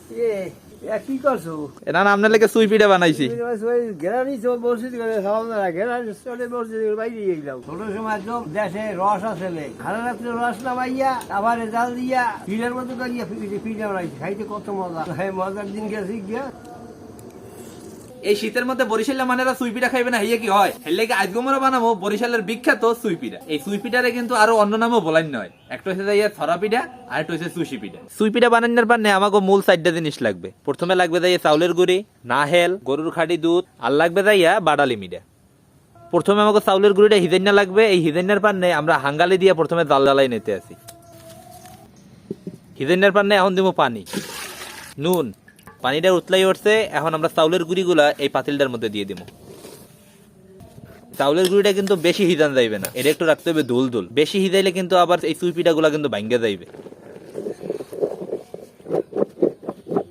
কি করছো? না না আপনার লেগে সুই পিঠা বানাইছি। ঘেরানি মসজিদ করে ঘেরানি চলে মসজিদ বাইরে গেলাম। ছোট সময় একদম দেশে রস আসলে খানা রাত্রে রস নামাইয়া আবার জাল দিয়া পিঠের মতো করিয়া পিঠা বানাইছি, খাইতে কত মজা। হ্যাঁ, মজার দিন গেছি গিয়া। এই শীতের মধ্যে বরিশালের মানেরা সুই পিঠা খাইবে না, হইয়া কি হয়? হেলে কি আজকে আমরা বানাবো বরিশালের বিখ্যাত সুই পিঠা। এই সুই পিঠারে কিন্তু আরো অন্য নামও বলাই নয়। একটা হচ্ছে যাইয়া ছড়া পিঠা, আর একটা হচ্ছে সুশি পিঠা। সুই পিঠা বানানোর পারনে আমাকে মূল 4টা জিনিস লাগবে। প্রথমে লাগবে যাইয়া চাউলের গুঁড়ি, নাহেল, গরুর খাঁটি দুধ, আর লাগবে যাইয়া বাটালি মিঠা। প্রথমে আমাকে চাউলের গুঁড়িটা হিজাইনা লাগবে। এই হিজাইনার পারনে আমরা হাঙ্গালি দিয়ে প্রথমে জাল জ্বালাই নিতে আসি। হিজাইনার পারনে এখন দিব পানি, নুন। পানিটা উতলাই উঠছে, এখন আমরা চাউলের গুঁড়িগুলা এই পাতিলটার মধ্যে দিয়ে দিব। চাউলের গুঁড়িটা কিন্তু বেশি হিজান যাইবে না, এটা একটু রাখতে হবে দুল দুল। বেশি হিজাইলে কিন্তু আবার এই সুই পিঠাগুলা কিন্তু ভাঙ্গে যাইবে।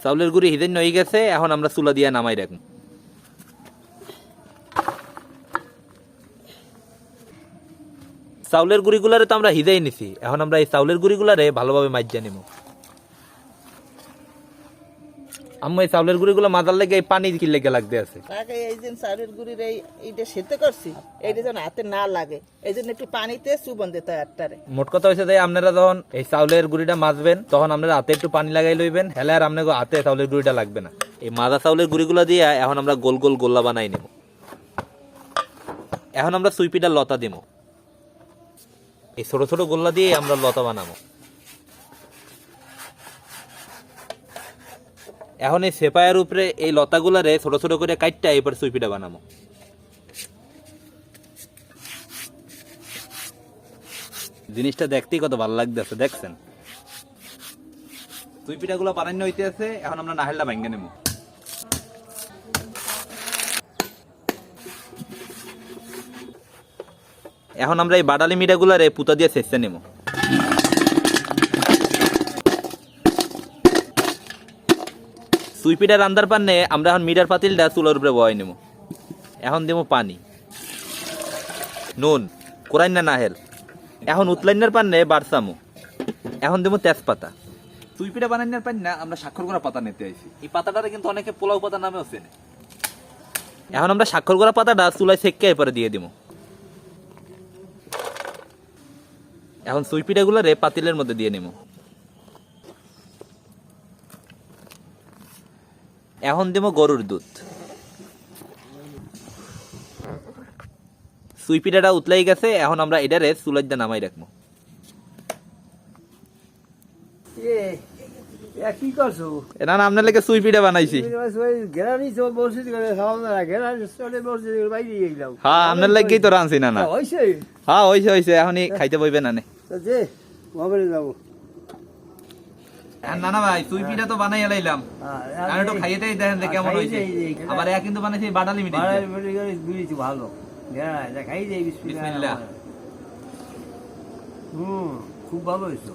চাউলের গুঁড়ি হিজাইন হয়ে গেছে, এখন আমরা চুলা দিয়ে নামাই রাখবো। চাউলের গুঁড়িগুলারে তো আমরা হিজাই নিছি, এখন আমরা এই চাউলের গুঁড়িগুলারে ভালোভাবে মাইজা নিব। আম্মা এই চাউলের গুঁড়িগুলো মাজার লেগে এই পানি কি লেগে লাগতে আছে? এই যে চাউলের গুঁড়ির এইটা সেদ্ধ করছি, এইটা যেন হাতে না লাগে, এই জন্য একটু পানিতে চুবন দিতে হয় আটটারে। মোট কথা হয়েছে যে আপনারা যখন এই চাউলের গুঁড়িটা মাজবেন তখন আপনারা হাতে একটু পানি লাগাই লইবেন, হেলে আর আপনাকে হাতে চাউলের গুঁড়িটা লাগবে না। এই মাজা চাউলের গুঁড়িগুলো দিয়ে এখন আমরা গোল গোল গোল্লা বানাই নেব। এখন আমরা সুই পিঠার লতা দিব। এই ছোট ছোট গোল্লা দিয়ে আমরা লতা বানাবো। এখন এই সেপায়ের উপরে এই লতাগুলারে ছোট ছোট করে কাটটা এরপর সুই পিঠা বানাবো। জিনিসটা দেখতেই কত ভালো লাগতেছে, দেখছেন? সুই পিঠাগুলো বানানো হইতে আছে, এখন আমরা নাহেলটা ভাঙ্গে নেব। এখন আমরা এই বাটালি মিঠাগুলারে পুতা দিয়ে ছেঁচে নেব। সুই পিঠা রান্দার পান্নে আমরা এখন মিঠার পাতিলটা চুলার উপরে বয় নেব। এখন দেবো পানি, নুন, কোরাইন না নাহেল। এখন উতলাইনার পান্নে বাড়সামো। এখন দেবো তেজপাতা। সুই পিঠা বানাইনার পান্না আমরা স্বাক্ষর করা পাতা নিতে আইছি। এই পাতাটারে কিন্তু অনেকে পোলাও পাতা নামেও চেনে। এখন আমরা স্বাক্ষর করা পাতাটা চুলায় সেঁকে এরপরে দিয়ে দিব। এখন সুই পিঠাগুলোরে পাতিলের মধ্যে দিয়ে নেব। এখন দেব গরুর দুধ। সুই পিঠাটা উতলাই গেছে, এখন আমরা এটারে চুলার দিয়ে নামাই রাখবো। কি করছো? না না আপনার লেগে সুই পিঠা বানাইছি। ঘেরানি মসজিদ করে ঘেরানি চলে মসজিদ বাইরে গেলাম। হ্যাঁ, আপনার লেগেই তো রাঁধছি। না না হয়েছে। হ্যাঁ হয়েছে হয়েছে, এখনই খাইতে বইবে না। যে মোবাইলে যাবো। না না ভাই, সুই পিঠা তো বানাই এলাইলাম, আর একটু খাইয়েতেই দেখেন কেমন হয়েছে। আবার এ কিন্তু বানাইছি বাটালি মিঠা। ভালো খাই যাই। বিসমিল্লাহ। খুব ভালো হয়েছে।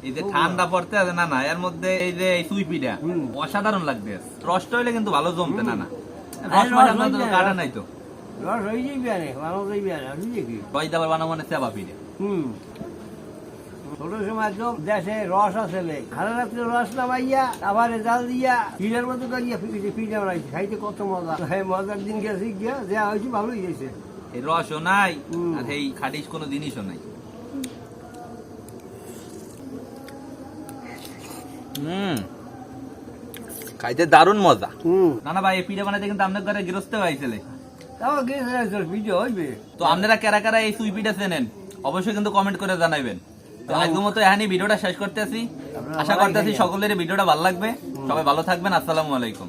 এই যে ঠান্ডা পড়তে আছে, না না এর মধ্যে এই যে সুই পিঠা অসাধারণ লাগবে। রসটা হইলে কিন্তু ভালো জমতে। না না রস মানে কাটা নাই তো, রস হয়ে যাইবে, ভালো যাইবে। রস দাবার বানাবো মানে চেপা পিঠা। ছোট সময় একদম দেশে রস আসলে খানা রাত্রে রস নামাইয়া আবার জাল দিয়া পিঠের মতো করিয়া পিঠা বানাইছি, খাইতে কত মজা। হ্যাঁ, মজার দিন গেছি গিয়া, যা হয়েছে ভালোই হয়েছে। এই রসও নাই আর এই খাটিস কোনো জিনিসও নাই। খাইতে দারুণ মজা। না না ভাই, এই পিঠা বানাইতে কিন্তু আপনার ঘরে গৃহস্থ হয়েছিল। ভিডিও হইবে তো আপনারা কারা কারা এই সুই পিঠা চেনেন অবশ্যই কিন্তু কমেন্ট করে জানাইবেন। তো আজকের মতো এখানেই ভিডিওটা শেষ করতেছি। আশা করতেছি সকলের ভিডিওটা ভালো লাগবে। সবাই ভালো থাকবেন। আসসালামু আলাইকুম।